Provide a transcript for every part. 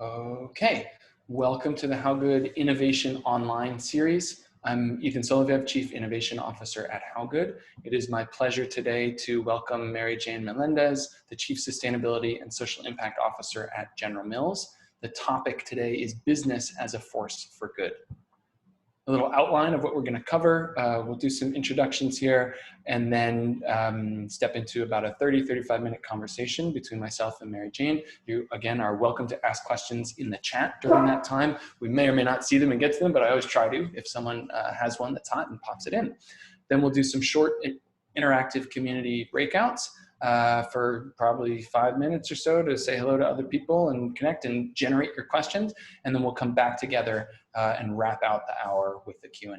Okay, welcome to the How Good Innovation Online series. I'm Ethan Soloviev, Chief Innovation Officer at How Good. It is my pleasure today to welcome Jane Melendez, the Chief Sustainability and Social Impact Officer at General Mills. The topic today is business as a force for good. A little outline of what we're going to cover. We'll do some introductions here and then step into about a 35 minute conversation between myself and Mary Jane. You, again, are welcome to ask questions in the chat during that time. We may or may not see them and get to them, but I always try to if someone has one that's hot and pops it in. Then we'll do some short interactive community breakouts for probably 5 minutes or so to say hello to other people and connect and generate your questions. And then we'll come back together and wrap out the hour with the Q&A.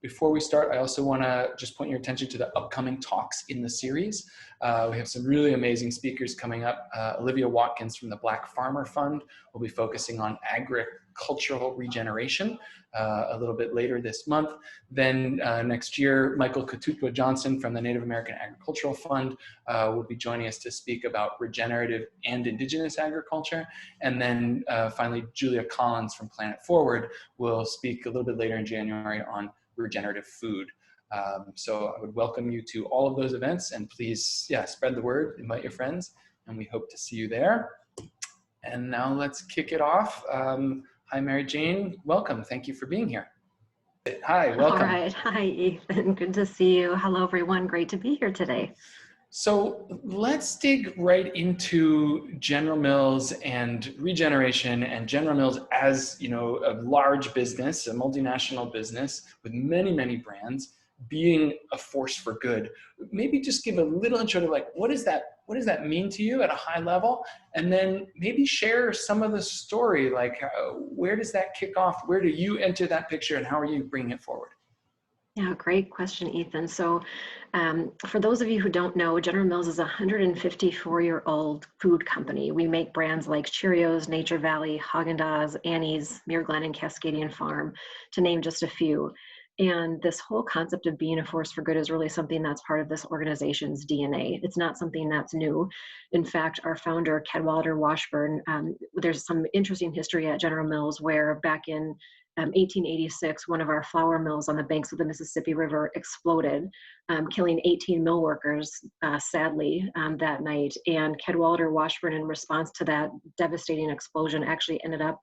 Before we start, I also want to just point your attention to the upcoming talks in the series. We have some really amazing speakers coming up. Olivia Watkins from the Black Farmer Fund will be focusing on agricultural regeneration a little bit later this month. Then next year, Michael Katutwa Johnson from the Native American Agricultural Fund will be joining us to speak about regenerative and indigenous agriculture. And then finally, Julia Collins from Planet Forward will speak a little bit later in January on regenerative food. So I would welcome you to all of those events, and please, spread the word, invite your friends, and we hope to see you there. And now let's kick it off. Hi, Mary Jane, welcome. Thank you for being here. Hi, welcome. All right, hi, Ethan. Good to see you. Hello, everyone. Great to be here today. So let's dig right into General Mills and regeneration, and General Mills as, a large business, a multinational business with many, many brands, being a force for good. Maybe just give a little intro to what does that mean to you at a high level? And then maybe share some of the story, where does that kick off? Where do you enter that picture and how are you bringing it forward? Yeah, great question, Ethan. So for those of you who don't know, General Mills is a 154-year-old food company. We make brands like Cheerios, Nature Valley, Haagen-Dazs, Annie's, Muir Glen, and Cascadian Farm, to name just a few. And this whole concept of being a force for good is really something that's part of this organization's DNA. It's not something that's new. In fact, our founder, Cadwallader Washburn, there's some interesting history at General Mills where back in 1886, one of our flour mills on the banks of the Mississippi River exploded, killing 18 mill workers, sadly, that night. And Cadwallader Washburn, in response to that devastating explosion, actually ended up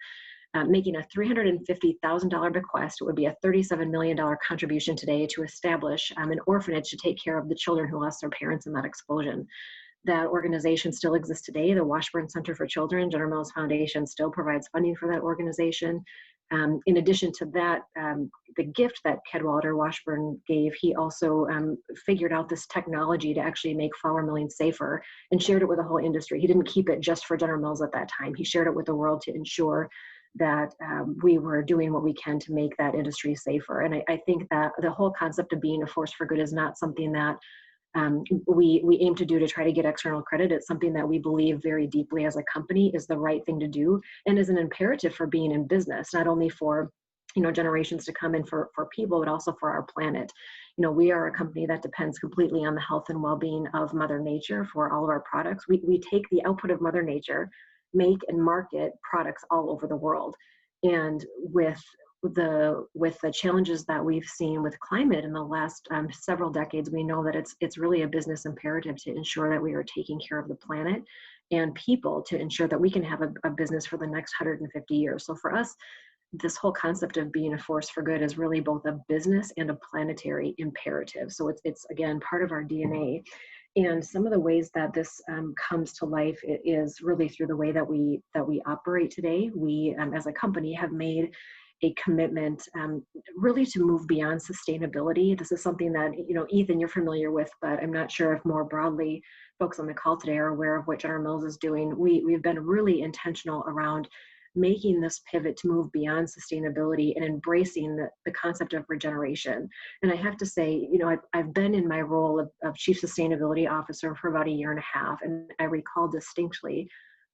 making a $350,000 bequest. It would be a $37 million contribution today to establish an orphanage to take care of the children who lost their parents in that explosion. That organization still exists today. The Washburn Center for Children, General Mills Foundation, still provides funding for that organization. In addition to that, the gift that Cadwallader Washburn gave, he also figured out this technology to actually make flour milling safer and shared it with the whole industry. He didn't keep it just for General Mills at that time. He shared it with the world to ensure that we were doing what we can to make that industry safer. And I think that the whole concept of being a force for good is not something that we aim to do to try to get external credit. It's something that we believe very deeply as a company is the right thing to do and is an imperative for being in business, not only for generations to come and for people, but also for our planet. We are a company that depends completely on the health and well-being of Mother Nature for all of our products. We take the output of Mother Nature, make and market products all over the world. And with the challenges that we've seen with climate in the last several decades, we know that it's really a business imperative to ensure that we are taking care of the planet and people to ensure that we can have a business for the next 150 years. So for us, this whole concept of being a force for good is really both a business and a planetary imperative. So it's again, part of our DNA. And some of the ways that this comes to life is really through the way that we operate today. We, as a company, have made a commitment really to move beyond sustainability. This is something that, Ethan, you're familiar with, but I'm not sure if more broadly folks on the call today are aware of what General Mills is doing. We've been really intentional around making this pivot to move beyond sustainability and embracing the concept of regeneration. And I have to say, I've been in my role of Chief Sustainability Officer for about 1.5 years, and I recall distinctly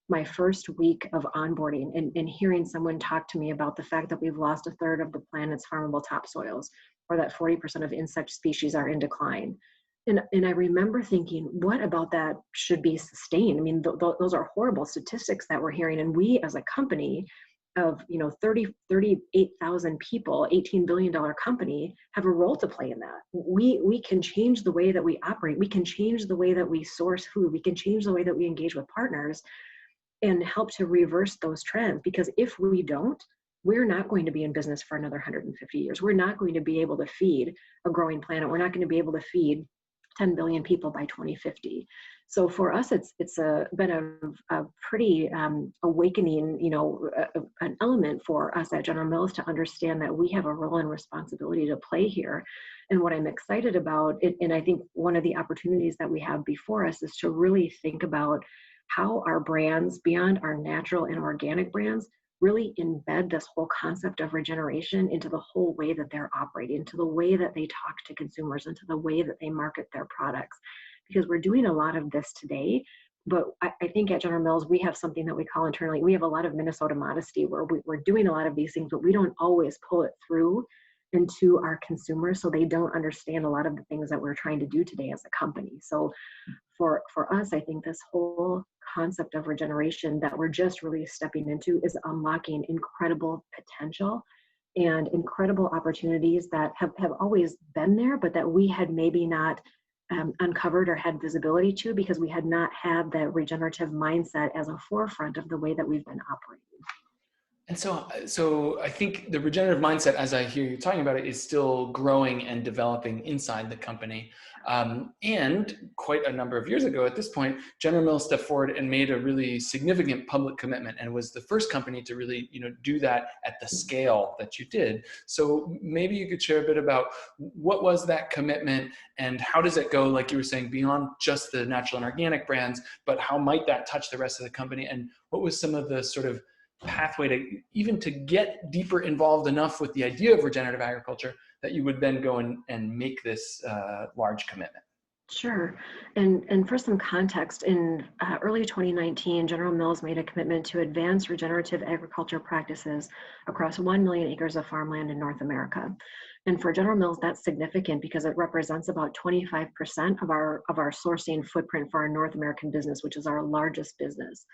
my first week of onboarding and hearing someone talk to me about the fact that we've lost 1/3 of the planet's farmable topsoils, or that 40% of insect species are in decline. And I remember thinking, what about that should be sustained? I mean, those are horrible statistics that we're hearing. And we as a company of, 38,000 people, $18 billion company, have a role to play in that. We can change the way that we operate. We can change the way that we source food. We can change the way that we engage with partners and help to reverse those trends. Because if we don't, we're not going to be in business for another 150 years. We're not going to be able to feed a growing planet. We're not going to be able to feed 10 billion people by 2050. So for us, it's been a pretty awakening, an element for us at General Mills to understand that we have a role and responsibility to play here. And what I'm excited about, and I think one of the opportunities that we have before us is to really think about how our brands, beyond our natural and organic brands, really embed this whole concept of regeneration into the whole way that they're operating, into the way that they talk to consumers, into the way that they market their products. Because we're doing a lot of this today, but I think at General Mills, we have something that we call internally, we have a lot of Minnesota modesty where we're doing a lot of these things, but we don't always pull it through into our consumers, so they don't understand a lot of the things that we're trying to do today as a company. So for us, I think this whole concept of regeneration that we're just really stepping into is unlocking incredible potential and incredible opportunities that have always been there, but that we had maybe not uncovered or had visibility to because we had not had that regenerative mindset as a forefront of the way that we've been operating. And so I think the regenerative mindset, as I hear you talking about it, is still growing and developing inside the company. And quite a number of years ago at this point, General Mills stepped forward and made a really significant public commitment and was the first company to really, do that at the scale that you did. So maybe you could share a bit about what was that commitment and how does it go, like you were saying, beyond just the natural and organic brands, but how might that touch the rest of the company? And what was some of the sort of pathway to get deeper involved enough with the idea of regenerative agriculture that you would then go and make this large commitment? Sure. And for some context, in early 2019, General Mills made a commitment to advance regenerative agriculture practices across 1 million acres of farmland in North America. And for General Mills, that's significant because it represents about 25% of our sourcing footprint for our North American business, which is our largest business.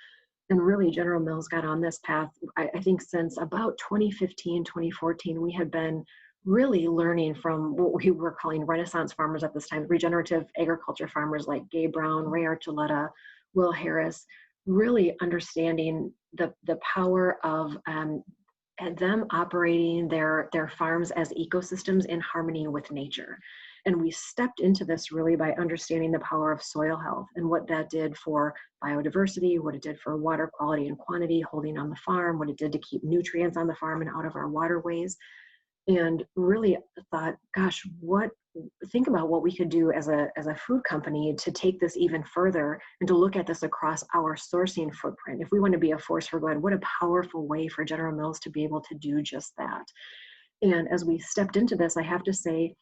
And really, General Mills got on this path, I think since about 2015, 2014, we had been really learning from what we were calling Renaissance farmers at this time, regenerative agriculture farmers like Gabe Brown, Ray Archuleta, Will Harris, really understanding the power of them operating their farms as ecosystems in harmony with nature. And we stepped into this really by understanding the power of soil health and what that did for biodiversity, what it did for water quality and quantity holding on the farm, what it did to keep nutrients on the farm and out of our waterways. And really thought, gosh, think about what we could do as a food company to take this even further and to look at this across our sourcing footprint. If we want to be a force for good, what a powerful way for General Mills to be able to do just that. And as we stepped into this, I have to say,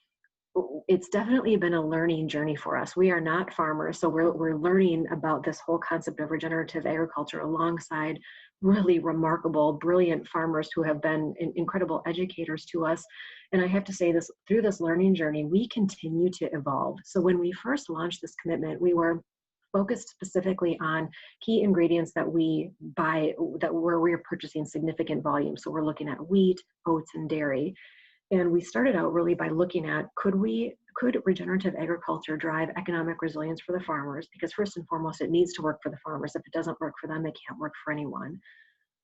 it's definitely been a learning journey for us. We are not farmers, so we're learning about this whole concept of regenerative agriculture alongside really remarkable, brilliant farmers who have been incredible educators to us. And I have to say this, through this learning journey, we continue to evolve. So when we first launched this commitment, we were focused specifically on key ingredients that we buy, where we are purchasing significant volume. So we're looking at wheat, oats, and dairy. And we started out really by looking at, could regenerative agriculture drive economic resilience for the farmers? Because first and foremost, it needs to work for the farmers. If it doesn't work for them, it can't work for anyone.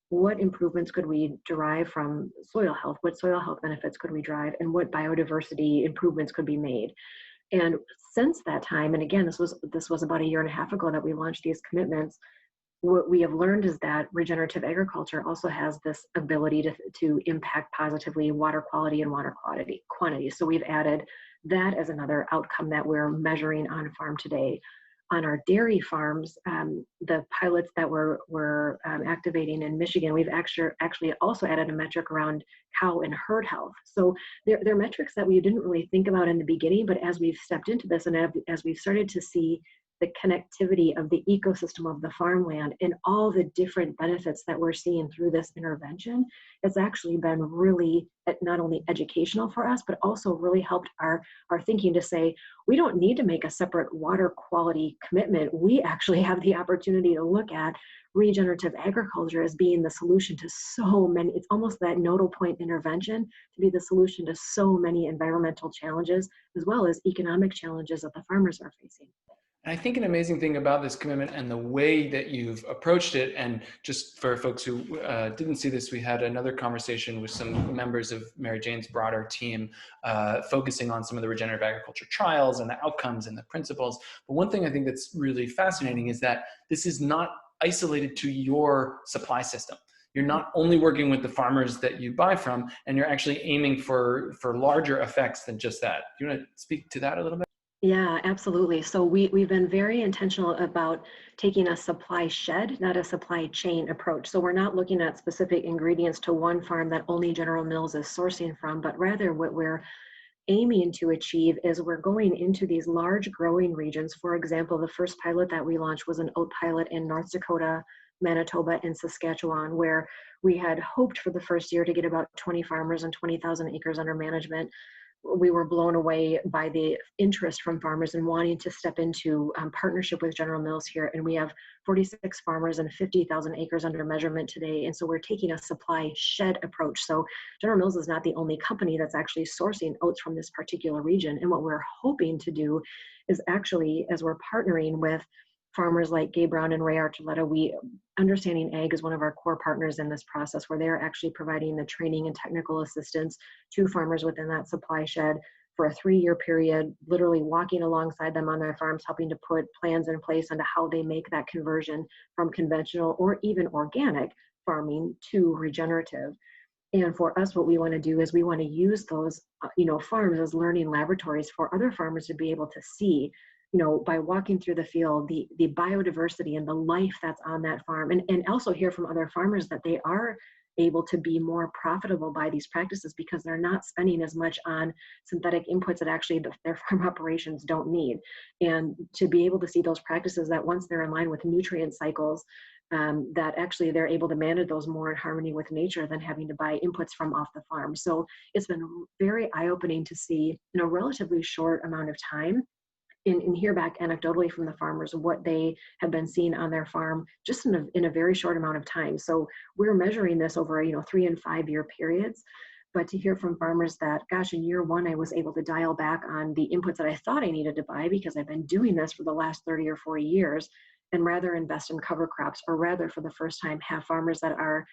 What improvements could we derive from soil health? What soil health benefits could we drive? And what biodiversity improvements could be made? And since that time, and again, this was about 1.5 years ago that we launched these commitments, what we have learned is that regenerative agriculture also has this ability to impact positively water quality and water quantity. So we've added that as another outcome that we're measuring on farm today. On our dairy farms, the pilots that we're activating in Michigan, we've actually also added a metric around cow and herd health. So they're metrics that we didn't really think about in the beginning, but as we've stepped into this and as we've started to see the connectivity of the ecosystem of the farmland and all the different benefits that we're seeing through this intervention, it's actually been really not only educational for us, but also really helped our thinking to say, we don't need to make a separate water quality commitment. We actually have the opportunity to look at regenerative agriculture as being the solution to so many, it's almost that nodal point intervention to be the solution to so many environmental challenges, as well as economic challenges that the farmers are facing. And I think an amazing thing about this commitment and the way that you've approached it, and just for folks who didn't see this, we had another conversation with some members of Mary Jane's broader team, focusing on some of the regenerative agriculture trials and the outcomes and the principles. But one thing I think that's really fascinating is that this is not isolated to your supply system. You're not only working with the farmers that you buy from, and you're actually aiming for larger effects than just that. Do you want to speak to that a little bit? Yeah, absolutely. So we've been very intentional about taking a supply shed, not a supply chain approach. So we're not looking at specific ingredients to one farm that only General Mills is sourcing from, but rather what we're aiming to achieve is we're going into these large growing regions. For example, the first pilot that we launched was an oat pilot in North Dakota, Manitoba, and Saskatchewan, where we had hoped for the first year to get about 20 farmers and 20,000 acres under management. We were blown away by the interest from farmers and wanting to step into partnership with General Mills here. And we have 46 farmers and 50,000 acres under measurement today. And so we're taking a supply shed approach. So General Mills is not the only company that's actually sourcing oats from this particular region. And what we're hoping to do is actually, as we're partnering with farmers like Gabe Brown and Ray Archuleta, Understanding Ag is one of our core partners in this process, where they're actually providing the training and technical assistance to farmers within that supply shed for a 3-year period, literally walking alongside them on their farms, helping to put plans in place on how they make that conversion from conventional or even organic farming to regenerative. And for us, what we want to do is we want to use those, farms as learning laboratories for other farmers to be able to see, by walking through the field, the biodiversity and the life that's on that farm, and also hear from other farmers that they are able to be more profitable by these practices because they're not spending as much on synthetic inputs that actually their farm operations don't need. And to be able to see those practices that once they're in line with nutrient cycles, that actually they're able to manage those more in harmony with nature than having to buy inputs from off the farm. So it's been very eye-opening to see in a relatively short amount of time and hear back anecdotally from the farmers what they have been seeing on their farm just in a very short amount of time. So we're measuring this over 3 and 5 year periods. But to hear from farmers that, gosh, in year 1, I was able to dial back on the inputs that I thought I needed to buy because I've been doing this for the last 30 or 40 years, and rather invest in cover crops, or rather for the first time have farmers that are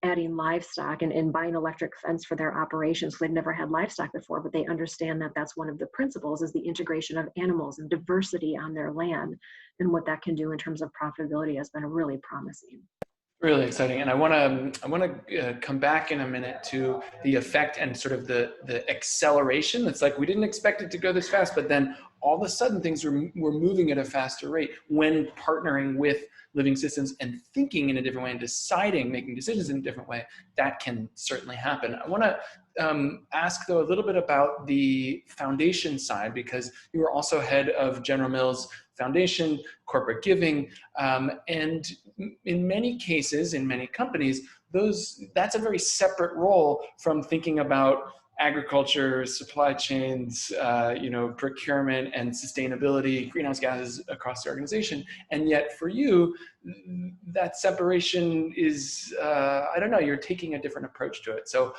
adding livestock and buying electric fence for their operations. They've never had livestock before, but they understand that that's one of the principles is the integration of animals and diversity on their land, and what that can do in terms of profitability has been really promising. Really exciting. And I want to come back in a minute to the effect and sort of the acceleration. It's like we didn't expect it to go this fast, but then all of a sudden things were moving at a faster rate when partnering with living systems and thinking in a different way and making decisions in a different way. That can certainly happen. I want to ask though a little bit about the foundation side, because you were also head of General Mills Foundation, corporate giving, and in many cases, in many companies, that's a very separate role from thinking about agriculture, supply chains, procurement and sustainability, greenhouse gases across the organization. And yet for you, that separation is, you're taking a different approach to it. So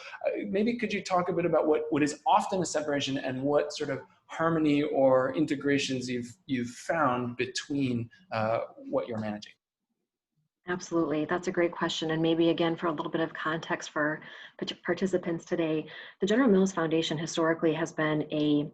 maybe could you talk a bit about what is often a separation and what sort of harmony or integrations you've found between what you're managing? Absolutely. That's a great question. And maybe again, for a little bit of context for participants today, the General Mills Foundation historically has been a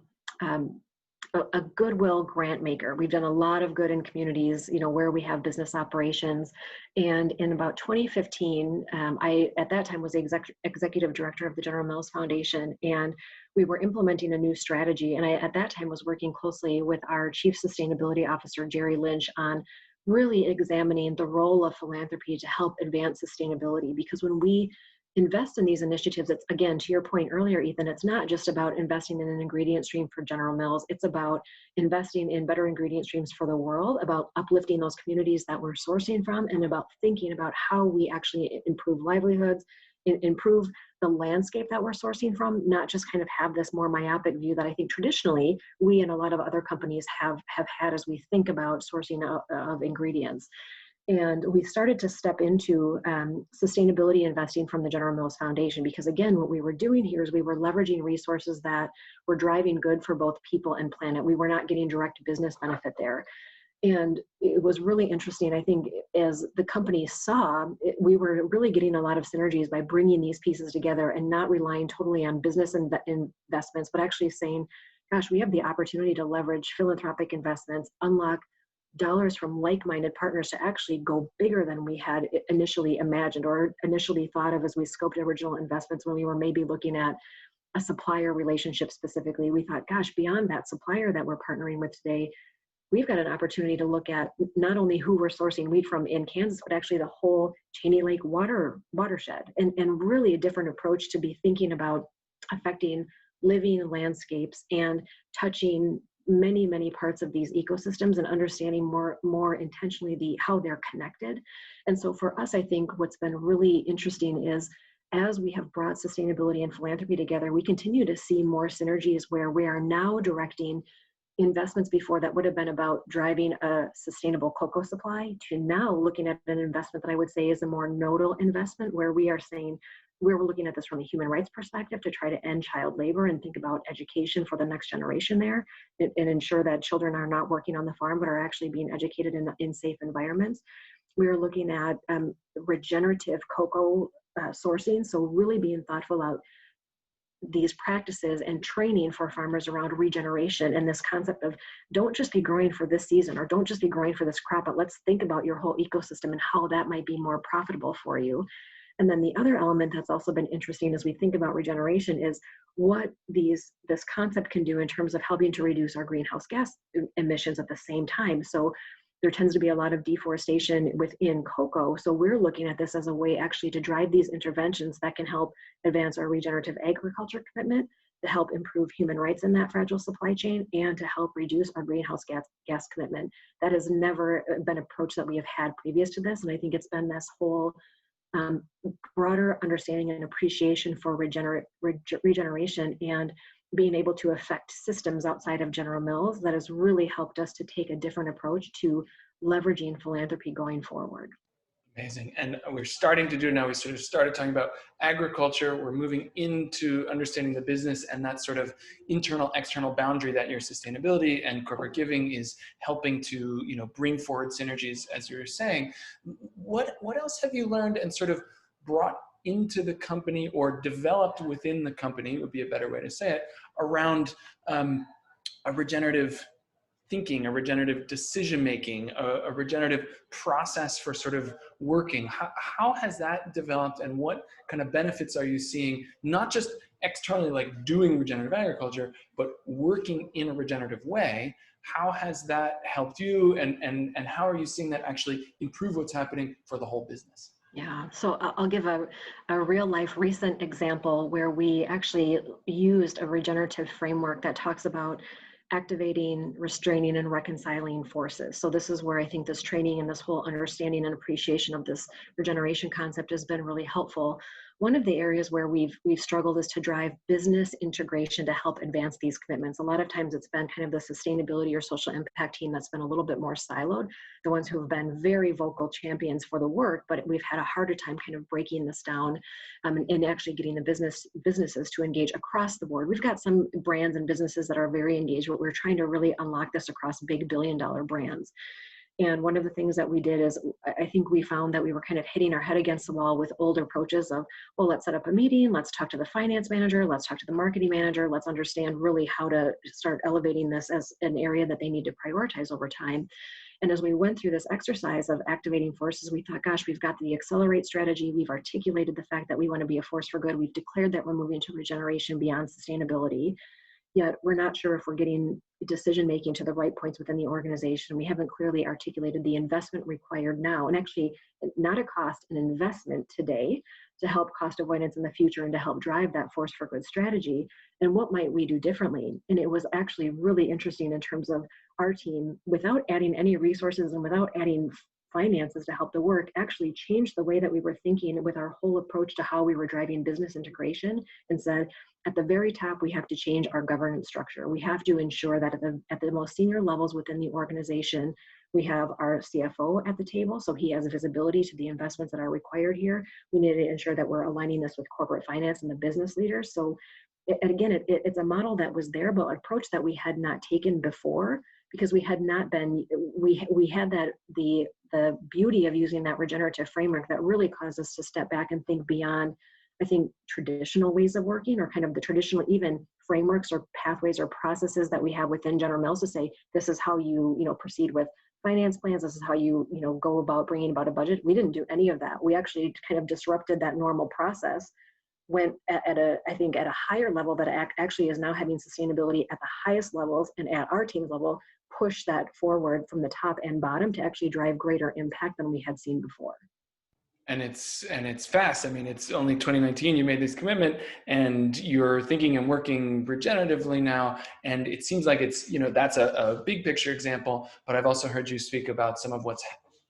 goodwill grant maker. We've done a lot of good in communities, where we have business operations. And in about 2015, I, at that time, was the executive director of the General Mills Foundation, and we were implementing a new strategy. And I, at that time, was working closely with our chief sustainability officer, Jerry Lynch, on really examining the role of philanthropy to help advance sustainability. Because when we invest in these initiatives, it's, again, to your point earlier, Ethan, it's not just about investing in an ingredient stream for General Mills. It's about investing in better ingredient streams for the world, about uplifting those communities that we're sourcing from, and about thinking about how we actually improve livelihoods, improve the landscape that we're sourcing from, not just kind of have this more myopic view that I think traditionally we and a lot of other companies have had as we think about sourcing of ingredients. And we started to step into sustainability investing from the General Mills Foundation, because again, what we were doing here is we were leveraging resources that were driving good for both people and planet. We were not getting direct business benefit there. And it was really interesting. I think as the company saw, we were really getting a lot of synergies by bringing these pieces together and not relying totally on business investments, but actually saying, gosh, we have the opportunity to leverage philanthropic investments, unlock dollars from like-minded partners to actually go bigger than we had initially imagined or initially thought of as we scoped original investments when we were maybe looking at a supplier relationship specifically. We thought, gosh, beyond that supplier that we're partnering with today, we've got an opportunity to look at not only who we're sourcing wheat from in Kansas, but actually the whole Cheney Lake watershed, and really a different approach to be thinking about affecting living landscapes and touching many, many parts of these ecosystems and understanding more intentionally how they're connected. And so for us, I think what's been really interesting is as we have brought sustainability and philanthropy together, we continue to see more synergies where we are now directing investments before that would have been about driving a sustainable cocoa supply to now looking at an investment that I would say is a more nodal investment, where we are saying we're looking at this from a human rights perspective to try to end child labor and think about education for the next generation there, and ensure that children are not working on the farm but are actually being educated in safe environments. We are looking at regenerative cocoa sourcing, so really being thoughtful about these practices and training for farmers around regeneration, and this concept of don't just be growing for this season or don't just be growing for this crop, but let's think about your whole ecosystem and how that might be more profitable for you. And then the other element that's also been interesting as we think about regeneration is what this concept can do in terms of helping to reduce our greenhouse gas emissions at the same time. So there tends to be a lot of deforestation within cocoa. So we're looking at this as a way actually to drive these interventions that can help advance our regenerative agriculture commitment, to help improve human rights in that fragile supply chain, and to help reduce our greenhouse gas commitment. That has never been an approach that we have had previous to this. And I think it's been this whole broader understanding and appreciation for regeneration and being able to affect systems outside of General Mills that has really helped us to take a different approach to leveraging philanthropy going forward. Amazing. And we're starting to do now, we sort of started talking about agriculture. We're moving into understanding the business and that sort of internal, external boundary that your sustainability and corporate giving is helping to, bring forward synergies, as you were saying. What else have you learned and sort of brought into the company or developed within the company, would be a better way to say it, around a regenerative thinking, a regenerative decision-making, a regenerative process for sort of working? How has that developed, and what kind of benefits are you seeing, not just externally like doing regenerative agriculture, but working in a regenerative way? How has that helped you, and how are you seeing that actually improve what's happening for the whole business? Yeah, so I'll give a real life recent example where we actually used a regenerative framework that talks about activating, restraining, and reconciling forces. So this is where I think this training and this whole understanding and appreciation of this regeneration concept has been really helpful. One of the areas where we've struggled is to drive business integration to help advance these commitments. A lot of times it's been kind of the sustainability or social impact team that's been a little bit more siloed, the ones who have been very vocal champions for the work, but we've had a harder time kind of breaking this down and actually getting the businesses to engage across the board. We've got some brands and businesses that are very engaged, but we're trying to really unlock this across big billion-dollar brands. And one of the things that we did is I think we found that we were kind of hitting our head against the wall with old approaches of, well, let's set up a meeting, let's talk to the finance manager, let's talk to the marketing manager, let's understand really how to start elevating this as an area that they need to prioritize over time. And as we went through this exercise of activating forces, we thought, gosh, we've got the accelerate strategy. We've articulated the fact that we want to be a force for good. We've declared that we're moving to regeneration beyond sustainability. Yet we're not sure if we're getting decision making to the right points within the organization. We haven't clearly articulated the investment required now, and actually not a cost, an investment today to help cost avoidance in the future and to help drive that force for good strategy. And what might we do differently? And it was actually really interesting in terms of our team, without adding any resources and without adding finances to help the work, actually changed the way that we were thinking with our whole approach to how we were driving business integration, and said, at the very top, we have to change our governance structure. We have to ensure that at the most senior levels within the organization, we have our CFO at the table, so he has visibility to the investments that are required here. We need to ensure that we're aligning this with corporate finance and the business leaders. So, and again, it's a model that was there, but an approach that we had not taken before, because we had not been, we had that, the beauty of using that regenerative framework that really caused us to step back and think beyond, I think, traditional ways of working, or kind of the traditional even frameworks or pathways or processes that we have within General Mills to say, this is how you proceed with finance plans, this is how you go about bringing about a budget. We didn't do any of that. We actually kind of disrupted that normal process, went at a higher level that actually is now having sustainability at the highest levels, and at our team's level, push that forward from the top and bottom to actually drive greater impact than we had seen before. And it's fast. I mean, it's only 2019 you made this commitment, and you're thinking and working regeneratively now. And it seems like it's, that's a big picture example, but I've also heard you speak about some of what's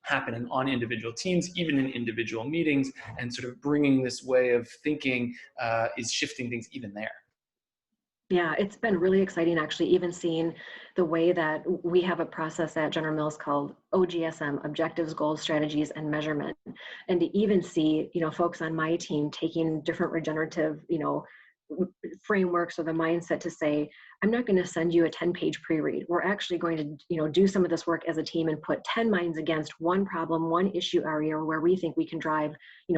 happening on individual teams, even in individual meetings, and sort of bringing this way of thinking is shifting things even there. Yeah, it's been really exciting, actually, even seeing the way that we have a process at General Mills called OGSM, Objectives, Goals, Strategies, and Measurement. And to even see, folks on my team taking different regenerative, frameworks or the mindset to say, I'm not going to send you a 10-page pre-read. We're actually going to, do some of this work as a team and put 10 minds against one problem, one issue area where we think we can drive,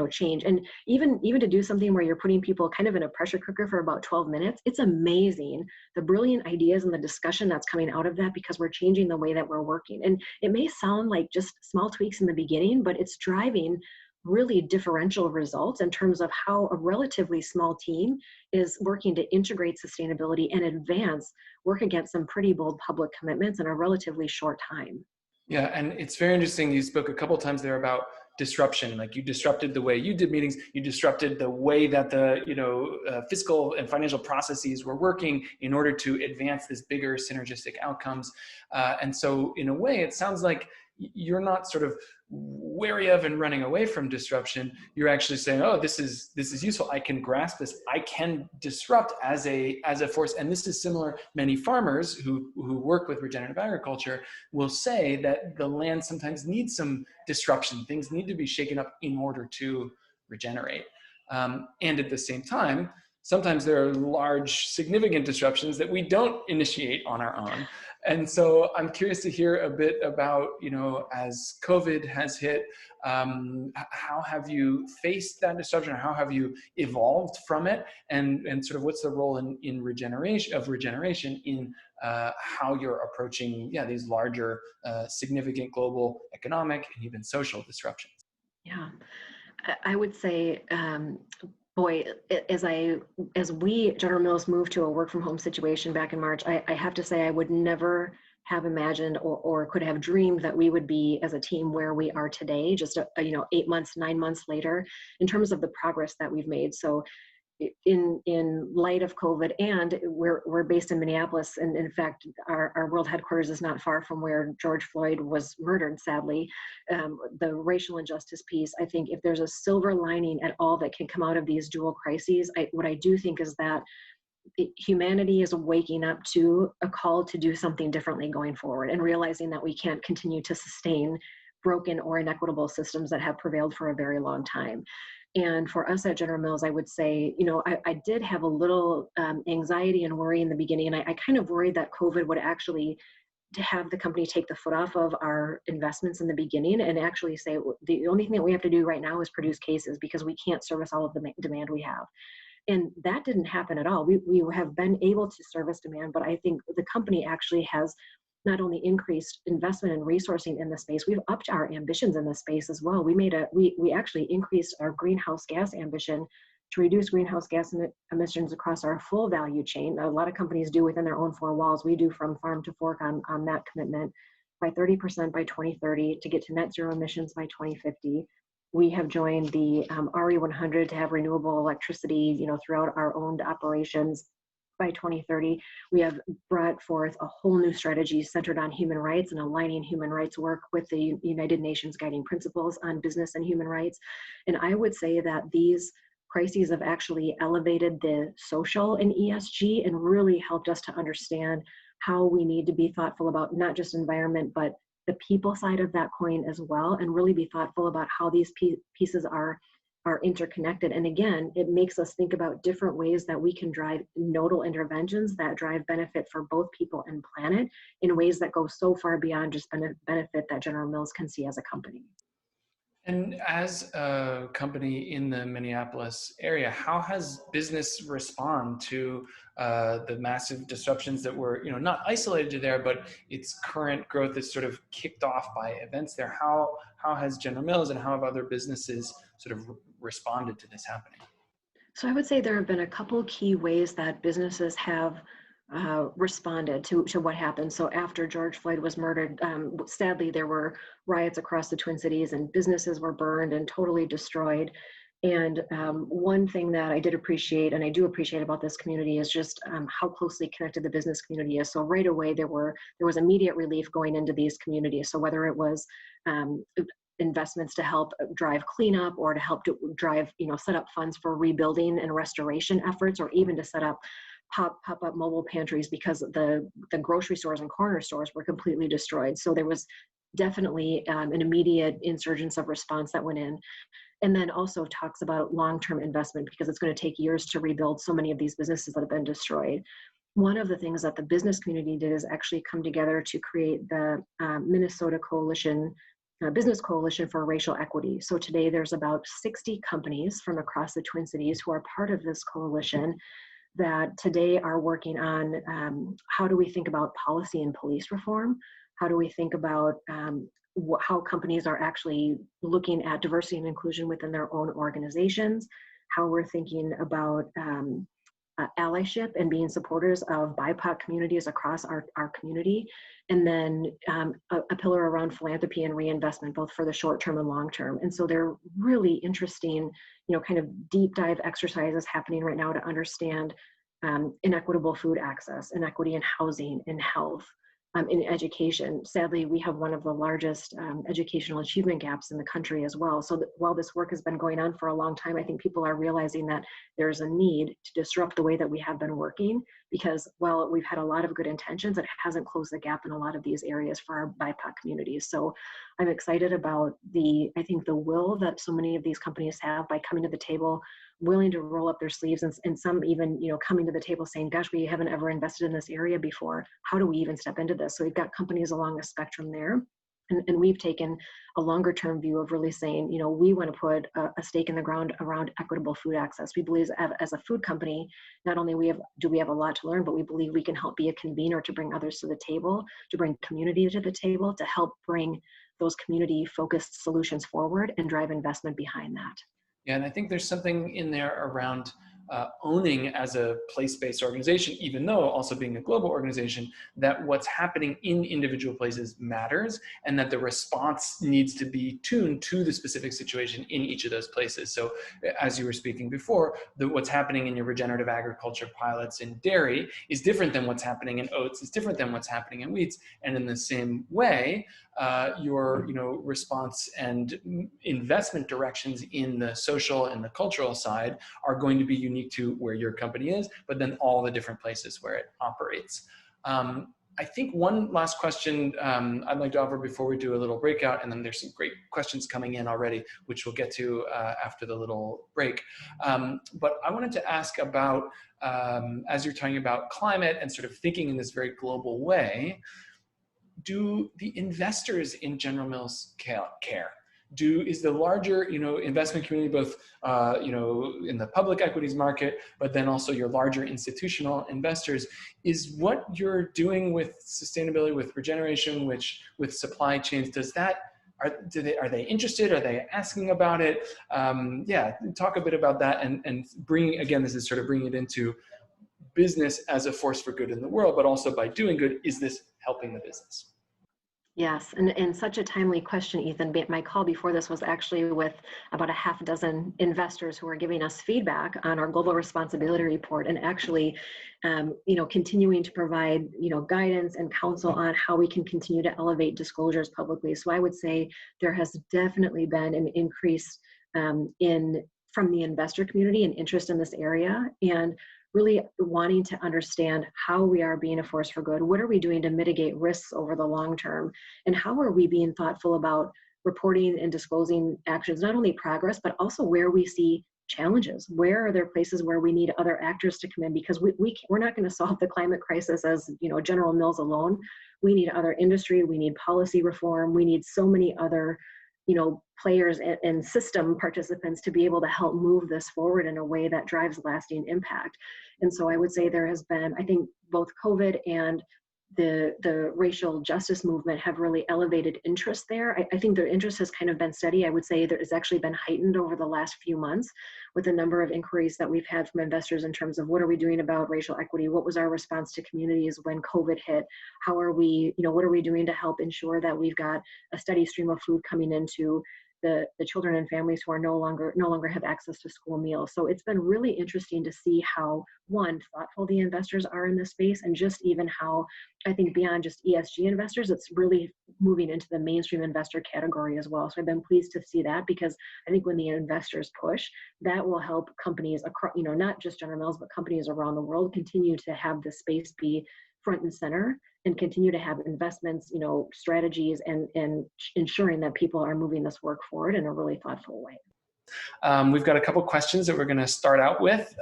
change. And even to do something where you're putting people kind of in a pressure cooker for about 12 minutes, it's amazing the brilliant ideas and the discussion that's coming out of that, because we're changing the way that we're working. And it may sound like just small tweaks in the beginning, but it's driving really differential results in terms of how a relatively small team is working to integrate sustainability and advance work against some pretty bold public commitments in a relatively short time. Yeah, and it's very interesting. You spoke a couple of times there about disruption. Like, you disrupted the way you did meetings. You disrupted the way that the fiscal and financial processes were working in order to advance this bigger synergistic outcomes. And so, in a way, it sounds like you're not sort of wary of and running away from disruption. You're actually saying, oh, this is useful. I can grasp this. I can disrupt as a force. And this is similar. Many farmers who work with regenerative agriculture will say that the land sometimes needs some disruption. Things need to be shaken up in order to regenerate. And at the same time, sometimes there are large, significant disruptions that we don't initiate on our own. And so I'm curious to hear a bit about, as COVID has hit, how have you faced that disruption? How have you evolved from it? And sort of what's the role in regeneration in how you're approaching, these larger, significant global economic and even social disruptions? Yeah, I would say, boy, as we, General Mills, moved to a work from home situation back in March, I have to say I would never have imagined or could have dreamed that we would be as a team where we are today, just 8 months, 9 months later, in terms of the progress that we've made. So in light of COVID, and we're based in Minneapolis, and in fact, our world headquarters is not far from where George Floyd was murdered, sadly. The racial injustice piece, I think if there's a silver lining at all that can come out of these dual crises, what I do think is that humanity is waking up to a call to do something differently going forward, and realizing that we can't continue to sustain broken or inequitable systems that have prevailed for a very long time. And for us at General Mills, I would say, I did have a little anxiety and worry in the beginning. And I kind of worried that COVID would actually have the company take the foot off of our investments in the beginning and actually say, the only thing that we have to do right now is produce cases, because we can't service all of the demand we have. And that didn't happen at all. We have been able to service demand, but I think the company actually has not only increased investment and resourcing in the space, we've upped our ambitions in the space as well. We actually increased our greenhouse gas ambition to reduce greenhouse gas emissions across our full value chain. A lot of companies do within their own four walls. We do from farm to fork on that commitment by 30% by 2030 to get to net zero emissions by 2050. We have joined the RE100 to have renewable electricity, throughout our owned operations by 2030. We have brought forth a whole new strategy centered on human rights and aligning human rights work with the United Nations guiding principles on business and human rights. And I would say that these crises have actually elevated the social in ESG and really helped us to understand how we need to be thoughtful about not just environment, but the people side of that coin as well, and really be thoughtful about how these pieces are interconnected. And again, it makes us think about different ways that we can drive nodal interventions that drive benefit for both people and planet in ways that go so far beyond just benefit that General Mills can see as a company. And as a company in the Minneapolis area, how has business respond to the massive disruptions that were, not isolated to there, but its current growth is sort of kicked off by events there? How has General Mills and how have other businesses sort of responded to this happening? So I would say there have been a couple key ways that businesses have responded to what happened. So after George Floyd was murdered, sadly, there were riots across the Twin Cities and businesses were burned and totally destroyed. And one thing that I did appreciate, and I do appreciate about this community, is just how closely connected the business community is. So right away, there was immediate relief going into these communities. So whether it was investments to help drive cleanup or to help to drive, set up funds for rebuilding and restoration efforts, or even to set up pop-up mobile pantries because the grocery stores and corner stores were completely destroyed. So there was definitely an immediate insurgence of response that went in. And then also talks about long-term investment because it's going to take years to rebuild so many of these businesses that have been destroyed. One of the things that the business community did is actually come together to create the Minnesota Coalition, Business Coalition for Racial Equity. So today there's about 60 companies from across the Twin Cities who are part of this coalition that today are working on how do we think about policy and police reform? How do we think about how companies are actually looking at diversity and inclusion within their own organizations? How we're thinking about allyship and being supporters of BIPOC communities across our community, and then a pillar around philanthropy and reinvestment, both for the short term and long term. And so they're really interesting, kind of deep dive exercises happening right now to understand inequitable food access, inequity in housing, in health, in education. Sadly, we have one of the largest educational achievement gaps in the country as well. So while this work has been going on for a long time, I think people are realizing that there's a need to disrupt the way that we have been working, because while we've had a lot of good intentions, it hasn't closed the gap in a lot of these areas for our BIPOC communities. So I'm excited about the will that so many of these companies have by coming to the table, willing to roll up their sleeves, and some even, coming to the table saying, gosh, we haven't ever invested in this area before. How do we even step into this? So we've got companies along a spectrum there. And we've taken a longer term view of really saying, we want to put a stake in the ground around equitable food access. We believe as a food company, not only do we have a lot to learn, but we believe we can help be a convener to bring others to the table, to bring community to the table, to help bring those community focused solutions forward and drive investment behind that. Yeah, and I think there's something in there around owning as a place-based organization, even though also being a global organization, that what's happening in individual places matters, and that the response needs to be tuned to the specific situation in each of those places. So as you were speaking before, what's happening in your regenerative agriculture pilots in dairy is different than what's happening in oats, is different than what's happening in wheats. And in the same way, your response and investment directions in the social and the cultural side are going to be unique to where your company is, but then all the different places where it operates. I think one last question I'd like to offer before we do a little breakout, and then there's some great questions coming in already, which we'll get to after the little break. But I wanted to ask about, as you're talking about climate and sort of thinking in this very global way, do the investors in General Mills care? Is the larger, investment community, both, in the public equities market, but then also your larger institutional investors, is what you're doing with sustainability, with regeneration, with supply chains, are they interested? Are they asking about it? Yeah, talk a bit about that, and bringing, again, this is sort of bringing it into business as a force for good in the world, but also by doing good, is this helping the business? Yes, and such a timely question, Ethan. My call before this was actually with about a half dozen investors who are giving us feedback on our global responsibility report, and actually, continuing to provide, guidance and counsel on how we can continue to elevate disclosures publicly. So I would say there has definitely been an increase from the investor community and interest in this area, and really wanting to understand how we are being a force for good. What are we doing to mitigate risks over the long term? And how are we being thoughtful about reporting and disclosing actions, not only progress, but also where we see challenges? Where are there places where we need other actors to come in? Because we're not going to solve the climate crisis as General Mills alone. We need other industry, we need policy reform, we need so many other players and system participants to be able to help move this forward in a way that drives lasting impact. And so I would say there has been, I think both COVID and the racial justice movement have really elevated interest there. I think the interest has kind of been steady. I would say that it's actually been heightened over the last few months with the number of inquiries that we've had from investors in terms of what are we doing about racial equity? What was our response to communities when COVID hit? How are we, what are we doing to help ensure that we've got a steady stream of food coming into the children and families who are no longer have access to school meals? So it's been really interesting to see how, one, thoughtful the investors are in this space, and just even how, I think beyond just ESG investors, it's really moving into the mainstream investor category as well. So I've been pleased to see that, because I think when the investors push, that will help companies across, not just General Mills, but companies around the world continue to have the space be front and center, and continue to have investments, strategies, and ensuring that people are moving this work forward in a really thoughtful way. We've got a couple questions that we're going to start out with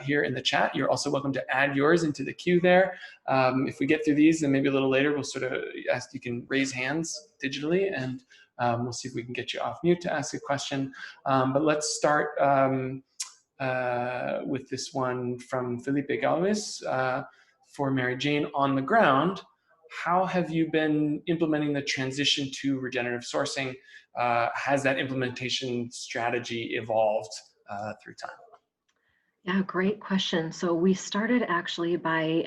here in the chat. You're also welcome to add yours into the queue there. If we get through these, then maybe a little later, we'll sort of ask, you can raise hands digitally, and we'll see if we can get you off mute to ask a question. But let's start with this one from Felipe Galvez for Mary Jane. On the ground, how have you been implementing the transition to regenerative sourcing? Has that implementation strategy evolved through time? Yeah, great question. So we started actually by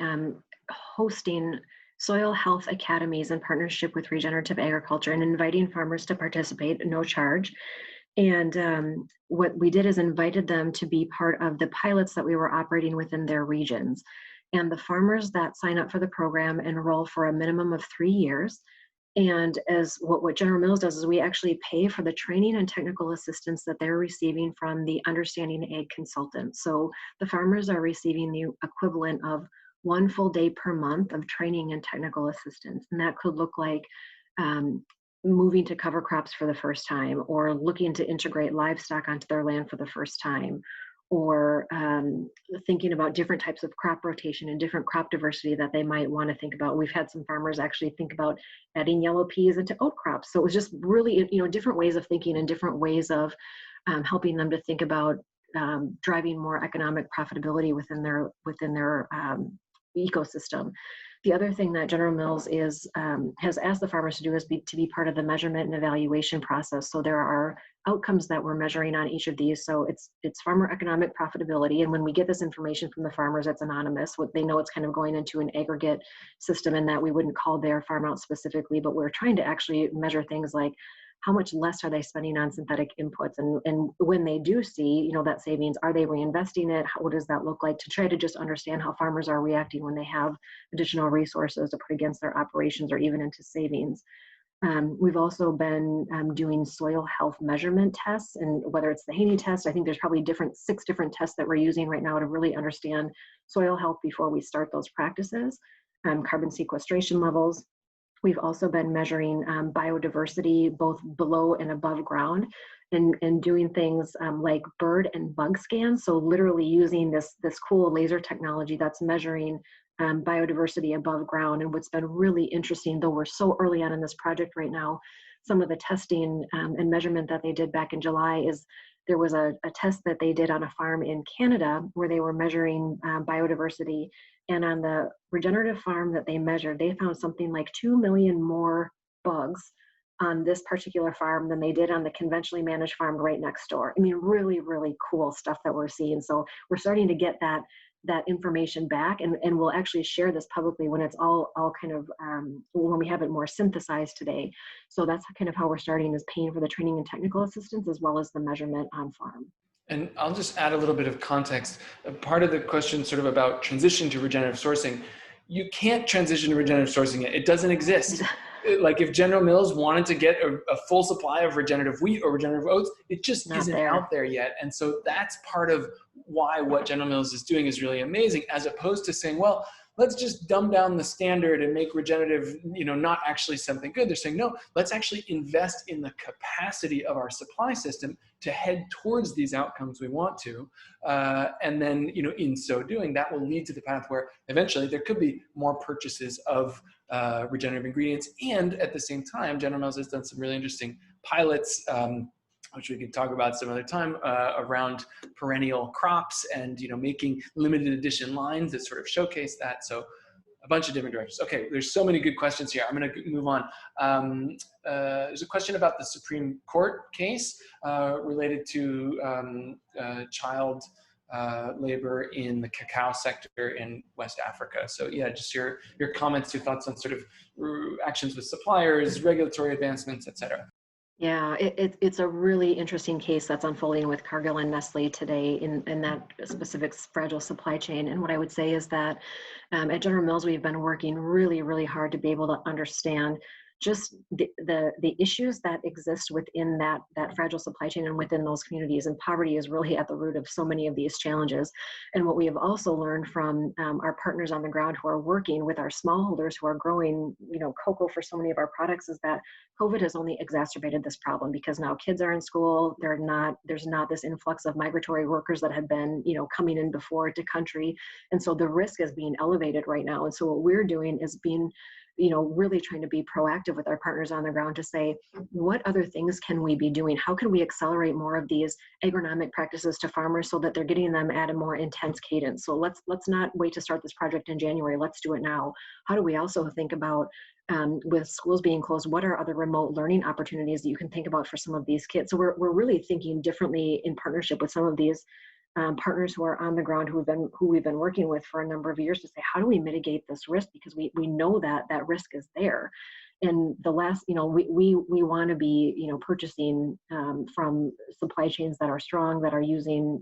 hosting soil health academies in partnership with regenerative agriculture and inviting farmers to participate at no charge. And what we did is invited them to be part of the pilots that we were operating within their regions. And the farmers that sign up for the program enroll for a minimum of 3 years. And as what General Mills does is we actually pay for the training and technical assistance that they're receiving from the Understanding Ag consultant. So the farmers are receiving the equivalent of 1 full day per month of training and technical assistance. And that could look like moving to cover crops for the first time, or looking to integrate livestock onto their land for the first time, or thinking about different types of crop rotation and different crop diversity that they might want to think about. We've had some farmers actually think about adding yellow peas into oat crops. So it was just really, different ways of thinking and different ways of helping them to think about driving more economic profitability within their ecosystem. The other thing that General Mills has asked the farmers to do is to be part of the measurement and evaluation process. So there are outcomes that we're measuring on each of these. So it's farmer economic profitability. And when we get this information from the farmers, it's anonymous. What they know, it's kind of going into an aggregate system, and that we wouldn't call their farm out specifically, but we're trying to actually measure things like how much less are they spending on synthetic inputs? And when they do see, that savings, are they reinvesting it? What does that look like? To try to just understand how farmers are reacting when they have additional resources to put against their operations or even into savings. We've also been doing soil health measurement tests, and whether it's the Haney test, I think there's probably 6 different tests that we're using right now to really understand soil health before we start those practices. Carbon sequestration levels. We've also been measuring biodiversity both below and above ground, and doing things like bird and bug scans. So literally using this cool laser technology that's measuring biodiversity above ground. And what's been really interesting, though we're so early on in this project right now, some of the testing and measurement that they did back in July is there was a test that they did on a farm in Canada where they were measuring biodiversity. And on the regenerative farm that they measured, they found something like 2 million more bugs on this particular farm than they did on the conventionally managed farm right next door. I mean, really, really cool stuff that we're seeing. So we're starting to get that information back, and we'll actually share this publicly when it's all kind of when we have it more synthesized today. So that's kind of how we're starting, is paying for the training and technical assistance as well as the measurement on farm. And I'll just add a little bit of context. Part of the question sort of about transition to regenerative sourcing, you can't transition to regenerative sourcing yet. It doesn't exist. Like if General Mills wanted to get a full supply of regenerative wheat or regenerative oats, it just isn't out there yet. And so that's part of why what General Mills is doing is really amazing, as opposed to saying, well, let's just dumb down the standard and make regenerative, not actually something good. They're saying, no, let's actually invest in the capacity of our supply system to head towards these outcomes we want to. And then, in so doing, that will lead to the path where eventually there could be more purchases of regenerative ingredients. And at the same time, General Mills has done some really interesting pilots, which we could talk about some other time, around perennial crops and making limited edition lines that sort of showcase that. So a bunch of different directions. Okay, there's so many good questions here. I'm going to move on. There's a question about the Supreme Court case related to child labor in the cacao sector in West Africa. So yeah, just your comments, your thoughts on sort of actions with suppliers, regulatory advancements, et cetera. Yeah, it's a really interesting case that's unfolding with Cargill and Nestle today in that specific fragile supply chain. And what I would say is that at General Mills, we've been working really, really hard to be able to understand just the issues that exist within that fragile supply chain and within those communities. And poverty is really at the root of so many of these challenges. And what we have also learned from our partners on the ground who are working with our smallholders who are growing, cocoa for so many of our products, is that COVID has only exacerbated this problem, because now kids are in school. There's not this influx of migratory workers that had been, coming in before to country. And so the risk is being elevated right now. And so what we're doing is being really trying to be proactive with our partners on the ground to say, what other things can we be doing? How can we accelerate more of these agronomic practices to farmers so that they're getting them at a more intense cadence? So let's not wait to start this project in January. Let's do it now. How do we also think about, with schools being closed, what are other remote learning opportunities that you can think about for some of these kids? So we're really thinking differently in partnership with some of these partners who are on the ground, who we've been working with for a number of years, to say, how do we mitigate this risk? Because we know that risk is there. And the last, we want to be, purchasing from supply chains that are strong, that are using,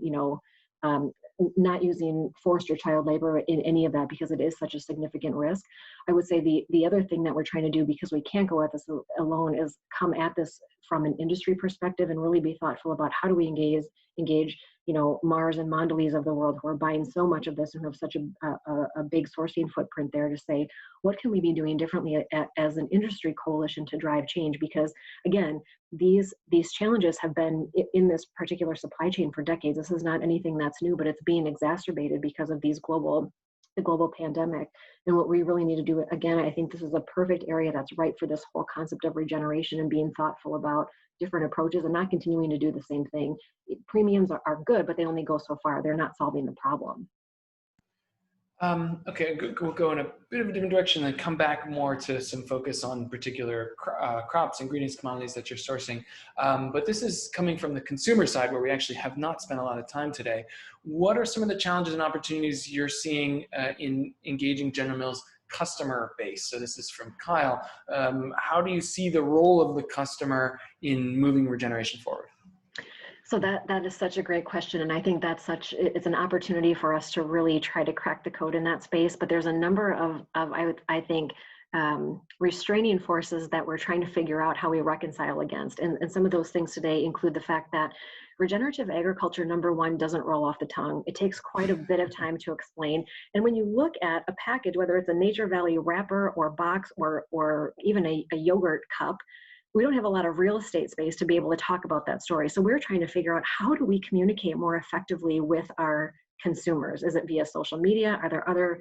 not using forced or child labor in any of that, because it is such a significant risk. I would say the other thing that we're trying to do, because we can't go at this alone, is come at this from an industry perspective and really be thoughtful about how do we engage Mars and Mondelez of the world, who are buying so much of this and have such a big sourcing footprint there, to say, what can we be doing differently as an industry coalition to drive change? Because again, these challenges have been in this particular supply chain for decades. This is not anything that's new, but it's being exacerbated because of the global pandemic. And what we really need to do, again, I think this is a perfect area that's right for this whole concept of regeneration and being thoughtful about different approaches and not continuing to do the same thing. Premiums are good, but they only go so far. They're not solving the problem. Okay, we'll go in a bit of a different direction and come back more to some focus on particular crops, ingredients, commodities that you're sourcing. But this is coming from the consumer side, where we actually have not spent a lot of time today. What are some of the challenges and opportunities you're seeing in engaging General Mills' customer base? So this is from Kyle. How do you see the role of the customer in moving regeneration forward? So that is such a great question. And I think it's an opportunity for us to really try to crack the code in that space. But there's a number of I think, restraining forces that we're trying to figure out how we reconcile against. And some of those things today include the fact that regenerative agriculture, number one, doesn't roll off the tongue. It takes quite a bit of time to explain. And when you look at a package, whether it's a Nature Valley wrapper or box or even a yogurt cup, we don't have a lot of real estate space to be able to talk about that story. So we're trying to figure out, how do we communicate more effectively with our consumers? Is it via social media? Are there other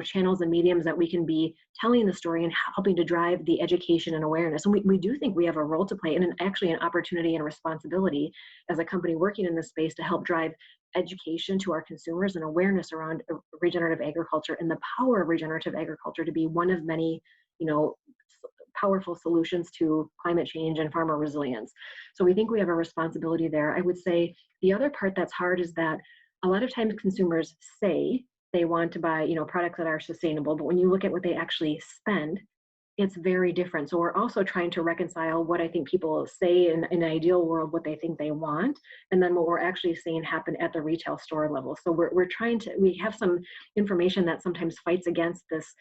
channels and mediums that we can be telling the story and helping to drive the education and awareness? And we do think we have a role to play, and actually an opportunity and responsibility as a company working in this space to help drive education to our consumers and awareness around regenerative agriculture and the power of regenerative agriculture to be one of many powerful solutions to climate change and farmer resilience. So we think we have a responsibility there. I would say the other part that's hard is that a lot of times consumers say they want to buy, products that are sustainable, but when you look at what they actually spend, it's very different. So we're also trying to reconcile what I think people say in an ideal world, what they think they want, and then what we're actually seeing happen at the retail store level. So we have some information that sometimes fights against this,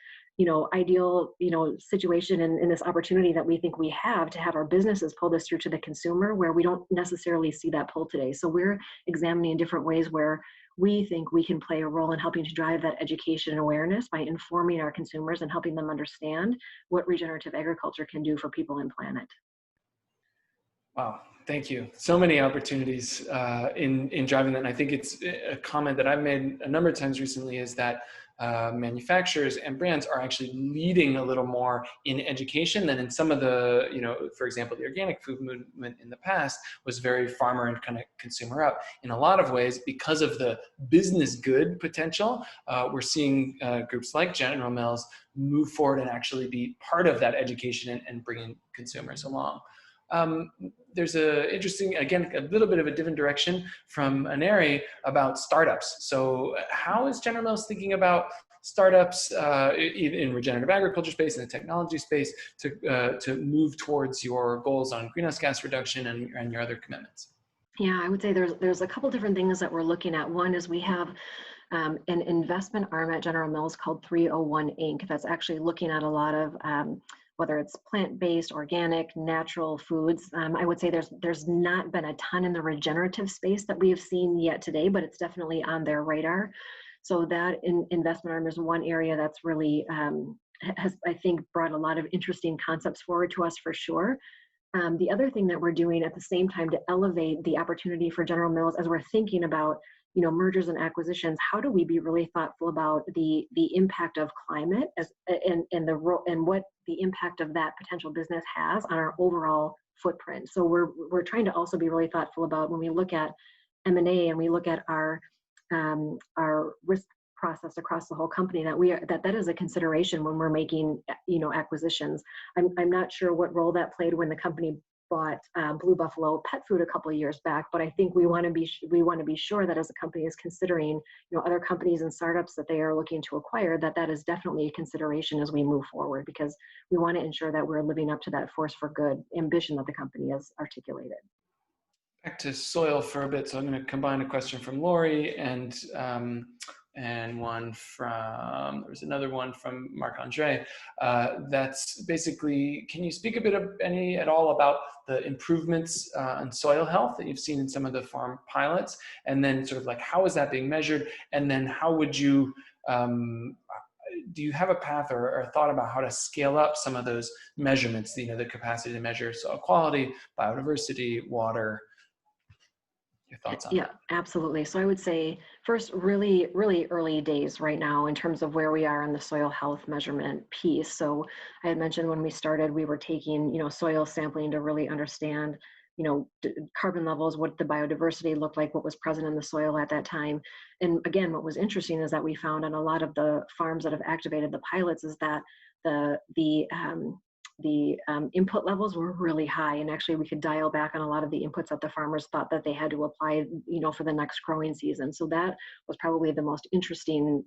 ideal, situation and this opportunity that we think we have to have our businesses pull this through to the consumer, where we don't necessarily see that pull today. So we're examining different ways where we think we can play a role in helping to drive that education and awareness by informing our consumers and helping them understand what regenerative agriculture can do for people and planet. Wow, thank you. So many opportunities in driving that. And I think it's a comment that I've made a number of times recently, is that manufacturers and brands are actually leading a little more in education than in some of the, for example, the organic food movement in the past was very farmer and kind of consumer up. In a lot of ways, because of the business good potential, we're seeing groups like General Mills move forward and actually be part of that education and bringing consumers along. There's a interesting, again, a little bit of a different direction from Aneri about startups. So how is General Mills thinking about startups in regenerative agriculture space, in the technology space, to move towards your goals on greenhouse gas reduction and your other commitments? Yeah, I would say there's a couple different things that we're looking at. One is we have an investment arm at General Mills called 301 Inc. that's actually looking at a lot of whether it's plant-based, organic, natural foods. I would say there's not been a ton in the regenerative space that we have seen yet today, but it's definitely on their radar. So that investment arm is one area that's really has, I think, brought a lot of interesting concepts forward to us for sure. The other thing that we're doing at the same time to elevate the opportunity for General Mills, as we're thinking about mergers and acquisitions, how do we be really thoughtful about the impact of climate and what the impact of that potential business has on our overall footprint. So we're trying to also be really thoughtful about when we look at M&A and we look at our risk process across the whole company, that is a consideration when we're making acquisitions. I'm not sure what role that played when the company bought Blue Buffalo Pet Food a couple of years back, but I think we want to be sure that as a company is considering other companies and startups that they are looking to acquire, that is definitely a consideration as we move forward, because we want to ensure that we're living up to that force for good ambition that the company has articulated. Back to soil for a bit, so I'm going to combine a question from Lori and one from, there was another one from Marc-Andre. That's basically, can you speak a bit of at all about the improvements in soil health that you've seen in some of the farm pilots? And then sort of like, how is that being measured? And then how would you, do you have a path or a thought about how to scale up some of those measurements, the capacity to measure soil quality, biodiversity, water? Your thoughts on Yeah, that? absolutely. So I would say first, really, really early days right now in terms of where we are in the soil health measurement piece. So I had mentioned when we started, we were taking, soil sampling to really understand, carbon levels, what the biodiversity looked like, what was present in the soil at that time. And again, what was interesting is that we found on a lot of the farms that have activated the pilots is that the input levels were really high, and actually we could dial back on a lot of the inputs that the farmers thought that they had to apply, for the next growing season. So that was probably the most interesting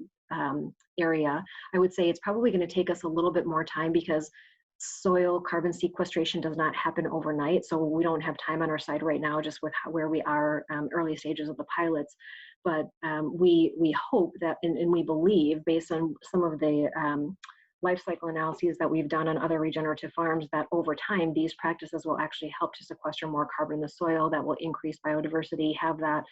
area. I would say it's probably going to take us a little bit more time because soil carbon sequestration does not happen overnight. So we don't have time on our side right now, just with where we are, early stages of the pilots. But we hope that, and we believe, based on some of the life cycle analyses that we've done on other regenerative farms, that over time, these practices will actually help to sequester more carbon in the soil, that will increase biodiversity, have that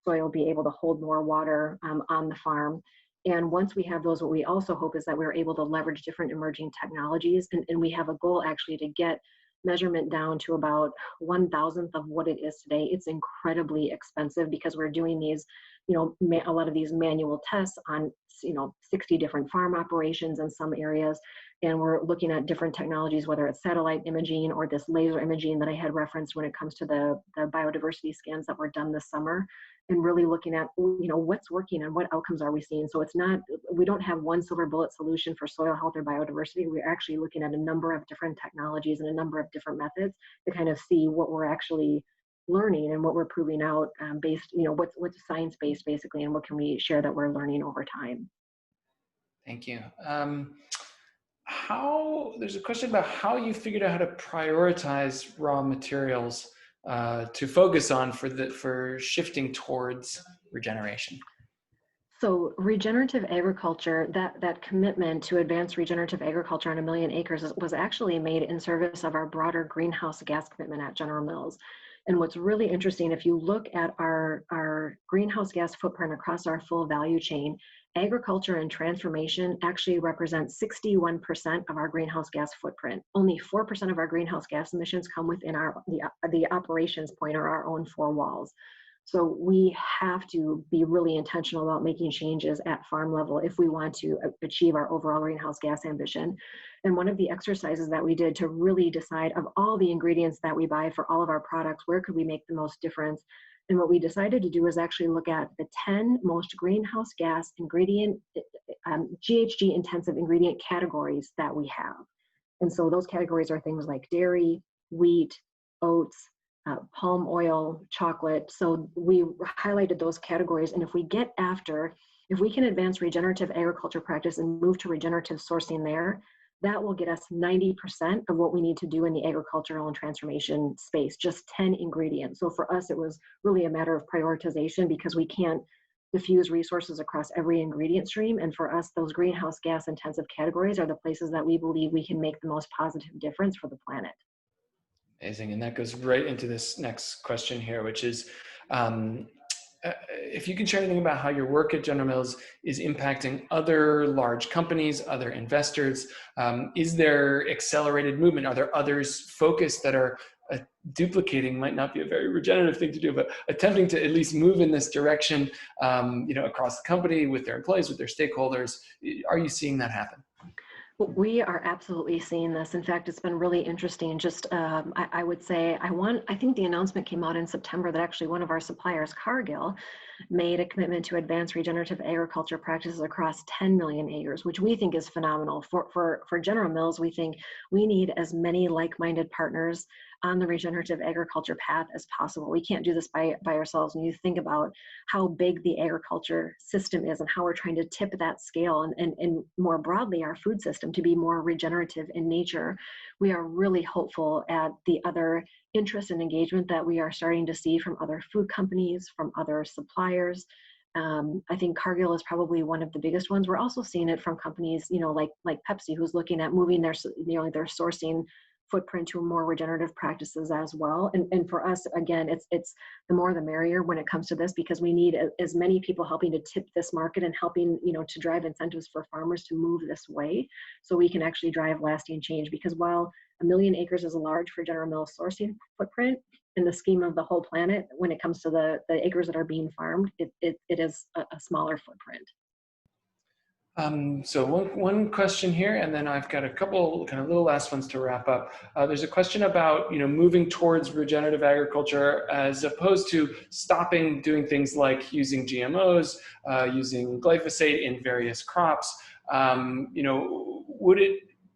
soil be able to hold more water on the farm. And once we have those, what we also hope is that we're able to leverage different emerging technologies. And we have a goal actually to get measurement down to about 1,000th of what it is today. It's incredibly expensive because we're doing these, a lot of these manual tests on, 60 different farm operations in some areas. And we're looking at different technologies, whether it's satellite imaging or this laser imaging that I had referenced when it comes to the biodiversity scans that were done this summer. and really looking at, what's working and what outcomes are we seeing. So we don't have one silver bullet solution for soil health or biodiversity. We're actually looking at a number of different technologies and a number of different methods to kind of see what we're actually learning and what we're proving out based, what's science-based basically, and what can we share that we're learning over time. Thank you. There's a question about how you figured out how to prioritize raw materials to focus on for shifting towards regeneration. So regenerative agriculture, that commitment to advance regenerative agriculture on 1 million acres was actually made in service of our broader greenhouse gas commitment at General Mills. And what's really interesting, if you look at our greenhouse gas footprint across our full value chain, agriculture and transformation actually represent 61% of our greenhouse gas footprint. Only 4% of our greenhouse gas emissions come within the operations point or our own four walls. So we have to be really intentional about making changes at farm level if we want to achieve our overall greenhouse gas ambition. And one of the exercises that we did to really decide, of all the ingredients that we buy for all of our products, where could we make the most difference? And what we decided to do is actually look at the 10 most greenhouse gas ingredient, GHG intensive ingredient categories that we have. And so those categories are things like dairy, wheat, oats, palm oil, chocolate. So we highlighted those categories. And if we can advance regenerative agriculture practice and move to regenerative sourcing there, that will get us 90% of what we need to do in the agricultural and transformation space, just 10 ingredients. So for us, it was really a matter of prioritization because we can't diffuse resources across every ingredient stream. And for us, those greenhouse gas intensive categories are the places that we believe we can make the most positive difference for the planet. Amazing. And that goes right into this next question here, which is, if you can share anything about how your work at General Mills is impacting other large companies, other investors. Is there accelerated movement? Are there others focused that are duplicating, might not be a very regenerative thing to do, but attempting to at least move in this direction, across the company with their employees, with their stakeholders? Are you seeing that happen? We are absolutely seeing this. In fact, it's been really interesting. Just, I would say, I think the announcement came out in September that actually one of our suppliers, Cargill, made a commitment to advance regenerative agriculture practices across 10 million acres, which we think is phenomenal. For General Mills, we think we need as many like-minded partners on the regenerative agriculture path as possible. We can't do this by ourselves. When you think about how big the agriculture system is and how we're trying to tip that scale and more broadly our food system to be more regenerative in nature, we are really hopeful at the other interest and engagement that we are starting to see from other food companies, from other suppliers. I think Cargill is probably one of the biggest ones. We're also seeing it from companies, like Pepsi, who's looking at moving their sourcing footprint to more regenerative practices as well. And for us, again, it's the more the merrier when it comes to this, because we need as many people helping to tip this market and helping, to drive incentives for farmers to move this way so we can actually drive lasting change. Because while 1 million acres is large for General Mills sourcing footprint, in the scheme of the whole planet, when it comes to the acres that are being farmed, it is a smaller footprint. So one question here, and then I've got a couple kind of little last ones to wrap up. There's a question about, moving towards regenerative agriculture as opposed to stopping doing things like using GMOs, using glyphosate in various crops.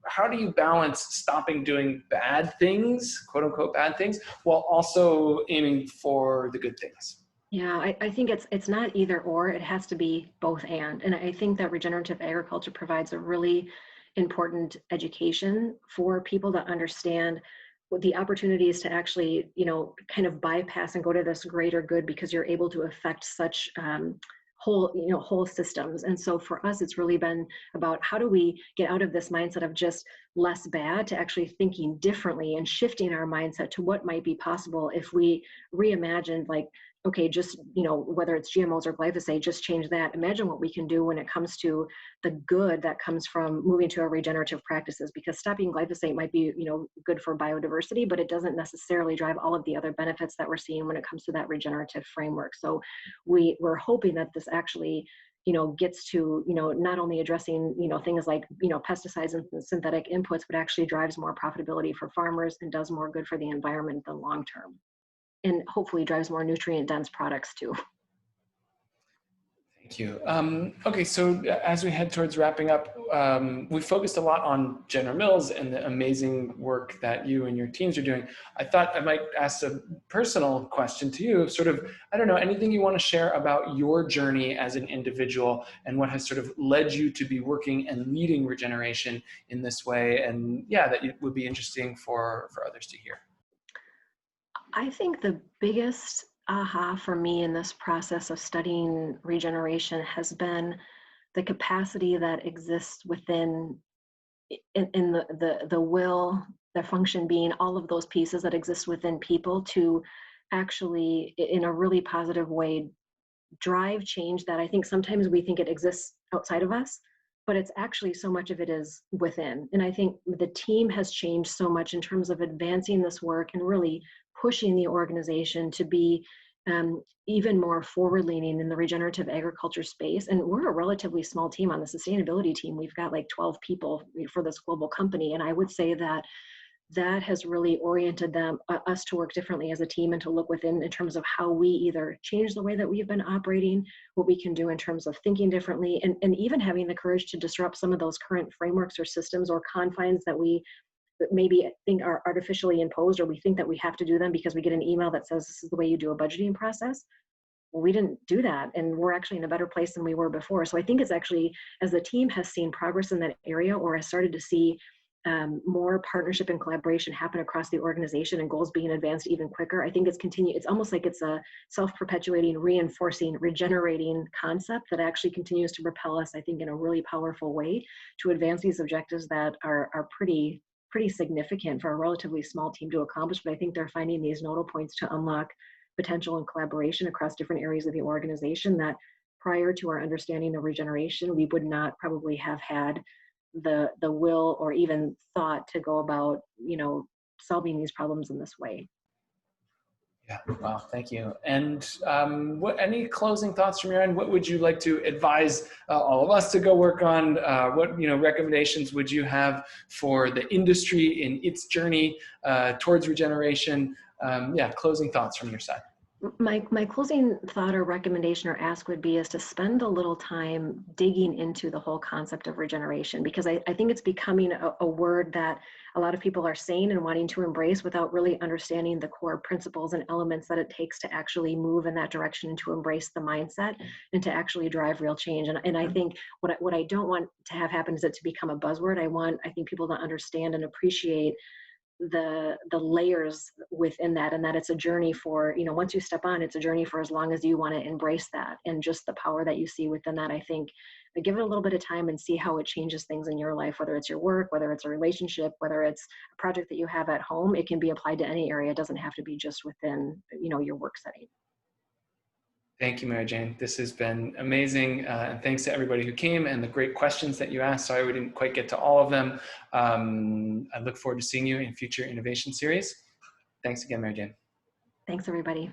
How do you balance stopping doing bad things, quote unquote bad things, while also aiming for the good things? Yeah, I think it's not either or, it has to be both and. And I think that regenerative agriculture provides a really important education for people to understand what the opportunities to actually, kind of bypass and go to this greater good because you're able to affect such whole systems. And so for us, it's really been about how do we get out of this mindset of just less bad to actually thinking differently and shifting our mindset to what might be possible if we reimagined, like, okay, just, whether it's GMOs or glyphosate, just change that. Imagine what we can do when it comes to the good that comes from moving to our regenerative practices, because stopping glyphosate might be, good for biodiversity, but it doesn't necessarily drive all of the other benefits that we're seeing when it comes to that regenerative framework. So we're hoping that this actually, gets to, not only addressing, things like, pesticides and synthetic inputs, but actually drives more profitability for farmers and does more good for the environment in the long term. And hopefully drives more nutrient dense products too. Thank you. Okay, so as we head towards wrapping up, we focused a lot on General Mills and the amazing work that you and your teams are doing. I thought I might ask a personal question to you, sort of, I don't know, anything you want to share about your journey as an individual and what has sort of led you to be working and leading regeneration in this way, and yeah, that it would be interesting for others to hear. I think the biggest aha for me in this process of studying regeneration has been the capacity that exists within in the will, the function being all of those pieces that exist within people to actually in a really positive way drive change that I think sometimes we think it exists outside of us, but it's actually so much of it is within. And I think the team has changed so much in terms of advancing this work and really pushing the organization to be even more forward leaning in the regenerative agriculture space. And we're a relatively small team on the sustainability team. We've got like 12 people for this global company. And I would say that that has really oriented us to work differently as a team and to look within in terms of how we either change the way that we've been operating, what we can do in terms of thinking differently, and even having the courage to disrupt some of those current frameworks or systems or confines that we maybe think are artificially imposed, or we think that we have to do them because we get an email that says this is the way you do a budgeting process. Well, we didn't do that, and we're actually in a better place than we were before. So I think it's actually, as the team has seen progress in that area or has started to see more partnership and collaboration happen across the organization and goals being advanced even quicker, I think it's almost like it's a self-perpetuating, reinforcing, regenerating concept that actually continues to propel us, I think, in a really powerful way to advance these objectives that are pretty significant for a relatively small team to accomplish. But I think they're finding these nodal points to unlock potential and collaboration across different areas of the organization that prior to our understanding of regeneration, we would not probably have had the will or even thought to go about, solving these problems in this way. Yeah, wow, thank you. And any closing thoughts from your end? What would you like to advise all of us to go work on? What recommendations would you have for the industry in its journey towards regeneration? Yeah, closing thoughts from your side. My closing thought or recommendation or ask would be is to spend a little time digging into the whole concept of regeneration, because I think it's becoming a word that a lot of people are saying and wanting to embrace without really understanding the core principles and elements that it takes to actually move in that direction and to embrace the mindset and to actually drive real change. And I think what I don't want to have happen is it to become a buzzword. I think people to understand and appreciate the layers within that, and that it's a journey for, once you step on, it's a journey for as long as you want to embrace that, and just the power that you see within that. I think give it a little bit of time and see how it changes things in your life, whether it's your work, whether it's a relationship, whether it's a project that you have at home. It can be applied to any area. It doesn't have to be just within your work setting. Thank you, Mary Jane. This has been amazing. And thanks to everybody who came and the great questions that you asked. Sorry we didn't quite get to all of them. I look forward to seeing you in future innovation series. Thanks again, Mary Jane. Thanks, everybody.